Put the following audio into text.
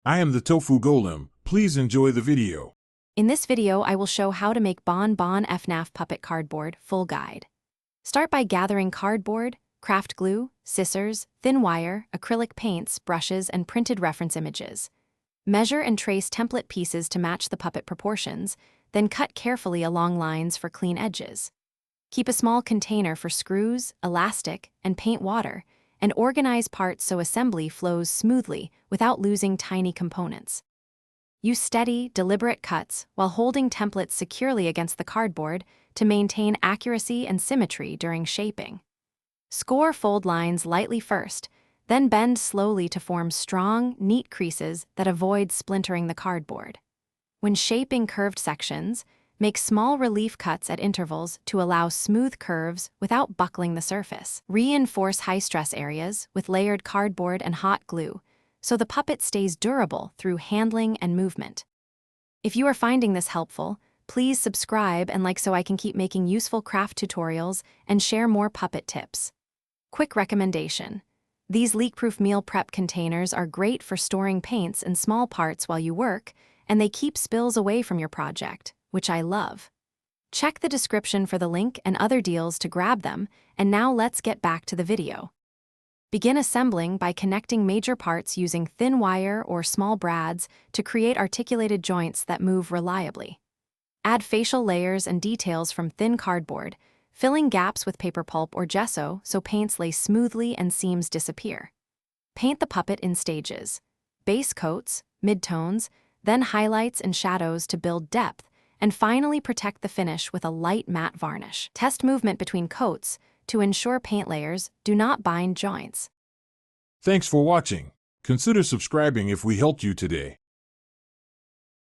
I am the Tofu Golem. Please enjoy the video. In this video, I will show how to make Bon Bon FNAF Puppet Cardboard full guide. Start by gathering cardboard, craft glue, scissors, thin wire, acrylic paints, brushes, and printed reference images. Measure and trace template pieces to match the puppet proportions, then cut carefully along lines for clean edges. Keep a small container for screws, elastic, and paint water, and organize parts so assembly flows smoothly without losing tiny components. Use steady, deliberate cuts while holding templates securely against the cardboard to maintain accuracy and symmetry during shaping. Score fold lines lightly first, then bend slowly to form strong, neat creases that avoid splintering the cardboard. When shaping curved sections, make small relief cuts at intervals to allow smooth curves without buckling the surface. Reinforce high-stress areas with layered cardboard and hot glue, so the puppet stays durable through handling and movement. If you are finding this helpful, please subscribe and like so I can keep making useful craft tutorials and share more puppet tips. Quick recommendation: these leak-proof meal prep containers are great for storing paints and small parts while you work, and they keep spills away from your project, which I love. Check the description for the link and other deals to grab them, and now let's get back to the video. Begin assembling by connecting major parts using thin wire or small brads to create articulated joints that move reliably. Add facial layers and details from thin cardboard, filling gaps with paper pulp or gesso so paints lay smoothly and seams disappear. Paint the puppet in stages: base coats, midtones, then highlights and shadows to build depth, and finally protect the finish with a light matte varnish. Test movement between coats to ensure paint layers do not bind joints. Thanks for watching. Consider subscribing if we helped you today.